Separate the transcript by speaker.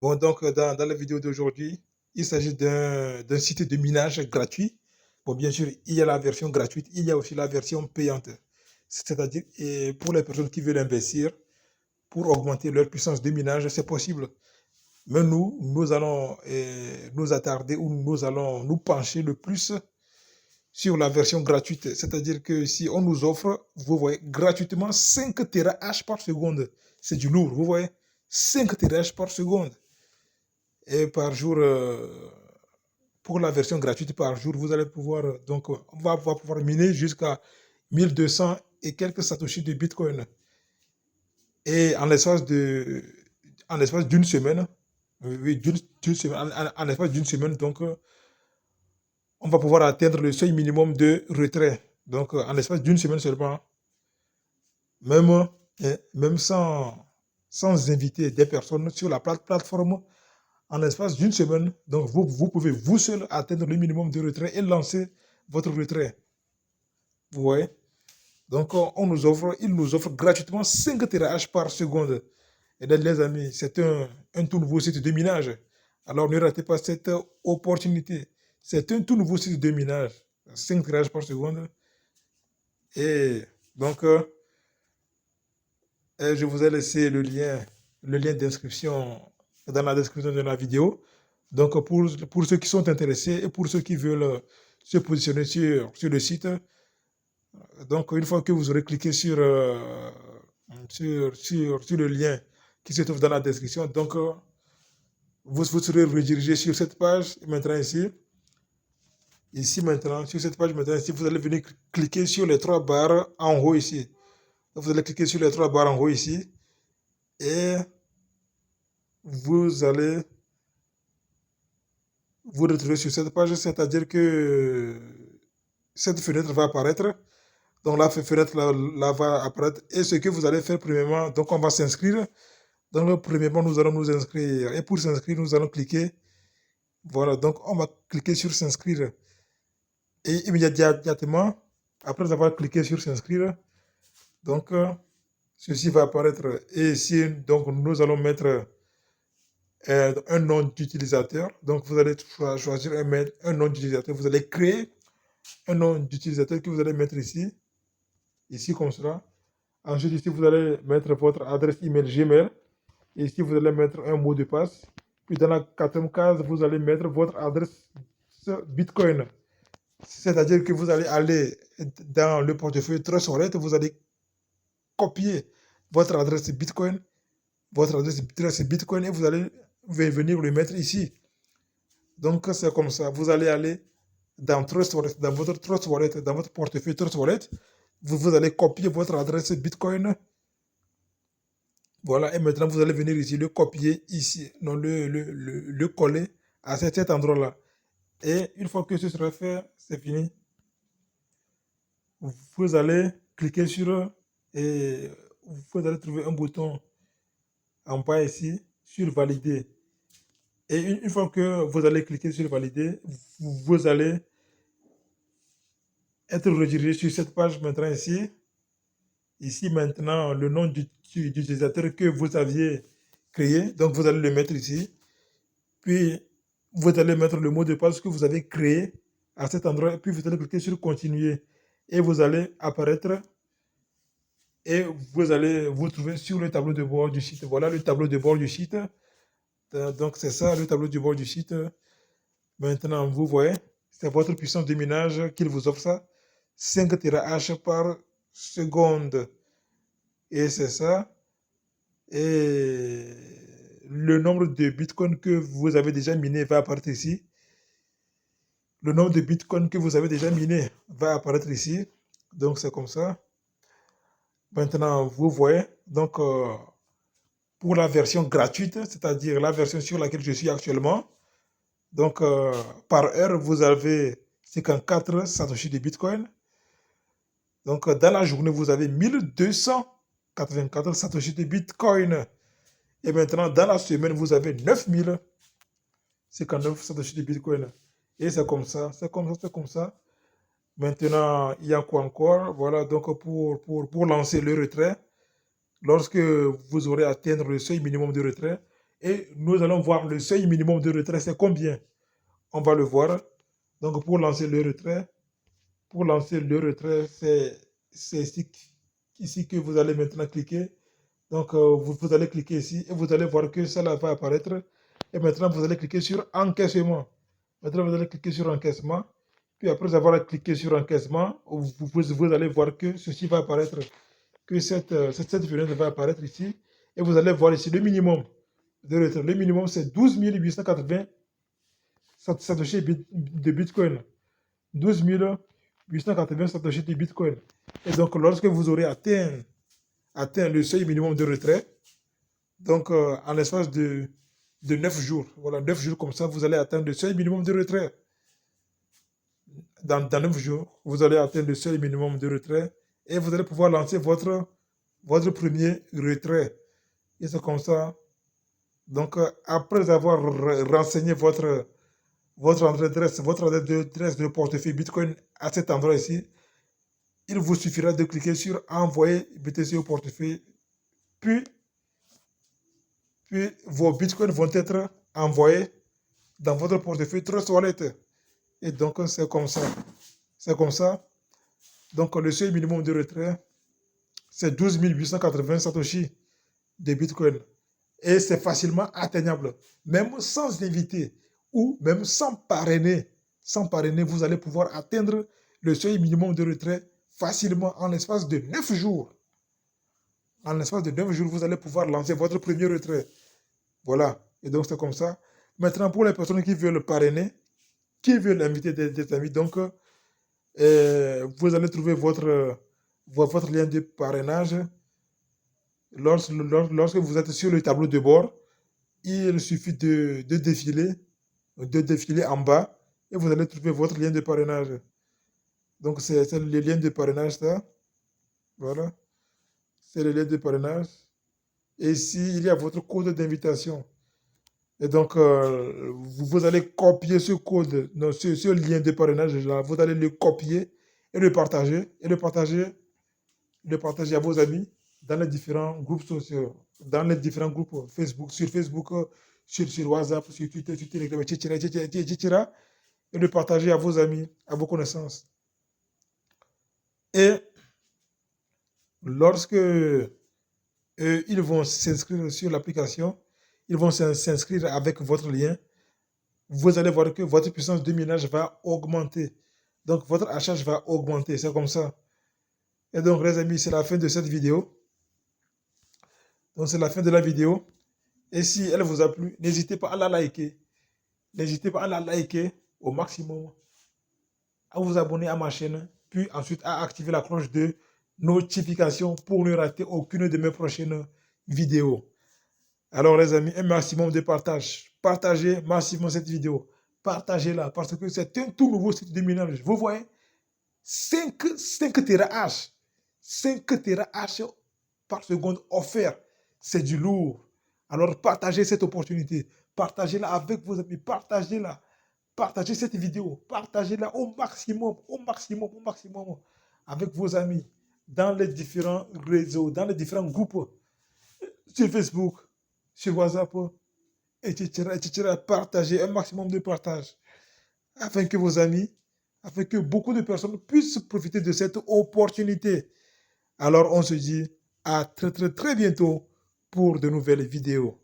Speaker 1: Bon, donc, dans la vidéo d'aujourd'hui, il s'agit d'un site de minage gratuit. Bon, bien sûr, il y a la version gratuite, il y a aussi la version payante. C'est-à-dire, et pour les personnes qui veulent investir, pour augmenter leur puissance de minage, c'est possible. Mais nous allons nous attarder ou nous allons nous pencher le plus sur la version gratuite. C'est-à-dire que si on nous offre, vous voyez, gratuitement 5 TH par seconde, c'est du lourd, vous voyez, 5 TH par seconde. Et par jour, pour la version gratuite par jour, vous allez pouvoir, donc, on va pouvoir miner jusqu'à 1200 et quelques satoshis de Bitcoin. Et en l'espace d'une semaine, oui, d'une semaine, en l'espace d'une semaine, donc, on va pouvoir atteindre le seuil minimum de retrait. Donc, en l'espace d'une semaine seulement, même, même sans inviter des personnes sur la plateforme, en l'espace d'une semaine, donc vous pouvez vous seul atteindre le minimum de retrait et lancer votre retrait. Vous voyez? Donc, il nous offre gratuitement 5 TH par seconde. Et donc, les amis, c'est un tout nouveau site de minage. Alors, ne ratez pas cette opportunité. C'est un tout nouveau site de minage. 5 TH par seconde. Et donc, je vous ai laissé le lien d'inscription dans la description de la vidéo. Donc, pour ceux qui sont intéressés et pour ceux qui veulent se positionner sur le site, donc une fois que vous aurez cliqué sur le lien qui se trouve dans la description, donc vous serez redirigé sur cette page. Maintenant, ici maintenant, sur cette page, maintenant, ici, vous allez venir cliquer sur les trois barres en haut ici. Vous allez cliquer sur les trois barres en haut ici et vous allez vous retrouver sur cette page, c'est-à-dire que cette fenêtre va apparaître. Donc la fenêtre là va apparaître. Et ce que vous allez faire premièrement, donc on va s'inscrire. Donc premièrement, nous allons nous inscrire. Et pour s'inscrire, nous allons cliquer. Voilà, donc on va cliquer sur s'inscrire. Et immédiatement, après avoir cliqué sur s'inscrire, donc ceci va apparaître. Et ici, donc nous allons mettre un nom d'utilisateur. Donc vous allez choisir un nom d'utilisateur. Vous allez créer un nom d'utilisateur que vous allez mettre ici comme cela. Ensuite, ici, vous allez mettre votre adresse email Gmail. Et ici, vous allez mettre un mot de passe. Puis dans la quatrième case, vous allez mettre votre adresse Bitcoin. C'est-à-dire que vous allez aller dans le portefeuille Trust Wallet, vous allez copier votre adresse Bitcoin, et vous allez venir le mettre ici. Donc, c'est comme ça. Vous allez aller dans Trust Wallet, dans votre Trust Wallet, dans votre portefeuille Trust Wallet. Vous allez copier votre adresse Bitcoin. Voilà, et maintenant vous allez venir ici, le copier ici, non, le coller à cet endroit-là. Et une fois que ce sera fait, c'est fini. Vous allez cliquer sur et vous allez trouver un bouton en bas ici sur valider. Et une fois que vous allez cliquer sur valider, vous allez être redirigé sur cette page maintenant ici. Ici maintenant, le nom d'utilisateur que vous aviez créé, donc vous allez le mettre ici. Puis vous allez mettre le mot de passe que vous avez créé à cet endroit, et puis vous allez cliquer sur continuer. Et vous allez apparaître et vous allez vous trouver sur le tableau de bord du site. Voilà le tableau de bord du site. Donc c'est ça le tableau de bord du site. Maintenant, vous voyez, c'est votre puissance de minage qu'il vous offre ça. 5 TH par seconde. Et c'est ça. Et le nombre de bitcoins que vous avez déjà miné va apparaître ici. Le nombre de bitcoins que vous avez déjà miné va apparaître ici. Donc, c'est comme ça. Maintenant, vous voyez, donc, pour la version gratuite, c'est-à-dire la version sur laquelle je suis actuellement, donc, par heure, vous avez 54 satoshi de bitcoin. Donc, dans la journée, vous avez 1284 satoshi de bitcoin. Et maintenant, dans la semaine, vous avez 9059 satoshi de bitcoin. Et c'est comme ça, c'est comme ça, c'est comme ça. Maintenant, il y a quoi encore? Voilà, donc pour lancer le retrait, lorsque vous aurez atteint le seuil minimum de retrait, Et nous allons voir le seuil minimum de retrait, c'est combien? On va le voir. Donc, pour lancer le retrait, c'est ici que vous allez maintenant cliquer. Donc, vous allez cliquer ici et vous allez voir que cela va apparaître. Et maintenant, vous allez cliquer sur encaissement. Maintenant, vous allez cliquer sur encaissement. Puis après avoir cliqué sur encaissement, vous allez voir que ceci va apparaître, que cette fenêtre va apparaître ici. Et vous allez voir ici le minimum de retrait. Le minimum, c'est 12 880 satoshi de Bitcoin. 12 880 satoshi de Bitcoin. Et donc, lorsque vous aurez atteint le seuil minimum de retrait, donc en l'espace de 9 jours, voilà, 9 jours comme ça, vous allez atteindre le seuil minimum de retrait. Dans 9 jours, vous allez atteindre le seuil minimum de retrait et vous allez pouvoir lancer votre premier retrait. Et c'est comme ça. Donc, après avoir renseigné votre adresse de portefeuille Bitcoin à cet endroit ici, il vous suffira de cliquer sur envoyer BTC au portefeuille, puis vos bitcoins vont être envoyés dans votre portefeuille Trust Wallet. Et donc, c'est comme ça. C'est comme ça. Donc, le seuil minimum de retrait, c'est 12 880 satoshi de bitcoin. Et c'est facilement atteignable. Même sans inviter ou même sans parrainer. Sans parrainer, vous allez pouvoir atteindre le seuil minimum de retrait facilement en l'espace de 9 jours. En l'espace de 9 jours, vous allez pouvoir lancer votre premier retrait. Voilà. Et donc, c'est comme ça. Maintenant, pour les personnes qui veulent parrainer, qui veulent inviter des amis, donc, vous allez trouver votre lien de parrainage. Lorsque vous êtes sur le tableau de bord, il suffit de défiler en bas et vous allez trouver votre lien de parrainage. Donc, c'est le lien de parrainage, ça. Voilà. C'est le lien de parrainage. Et ici, il y a votre code d'invitation. Et donc, vous allez copier ce code, non, ce lien de parrainage, là, vous allez le copier et le partager. Et le partager à vos amis dans les différents groupes sociaux, dans les différents groupes Facebook, sur Facebook, sur WhatsApp, sur Twitter, sur Telegram, etc. Et le partager à vos amis, à vos connaissances. Et lorsque ils vont s'inscrire sur l'application, ils vont s'inscrire avec votre lien, vous allez voir que votre puissance de minage va augmenter. Donc, votre hachage va augmenter. C'est comme ça. Et donc, les amis, c'est la fin de cette vidéo. Donc, c'est la fin de la vidéo. Et si elle vous a plu, n'hésitez pas à la liker. N'hésitez pas à la liker au maximum, à vous abonner à ma chaîne, puis ensuite à activer la cloche de notification pour ne rater aucune de mes prochaines vidéos. Alors les amis, un maximum de partage. Partagez massivement cette vidéo. Partagez-la parce que c'est un tout nouveau site de minage. Vous voyez, 5 TH. 5 TH par seconde offert. C'est du lourd. Alors partagez cette opportunité. Partagez-la avec vos amis. Partagez-la. Partagez cette vidéo. Partagez-la au maximum, au maximum, au maximum avec vos amis dans les différents réseaux, dans les différents groupes sur Facebook, sur WhatsApp, etc., etc. Partagez un maximum de partage afin que vos amis, afin que beaucoup de personnes puissent profiter de cette opportunité. Alors, on se dit à très, très, très bientôt pour de nouvelles vidéos.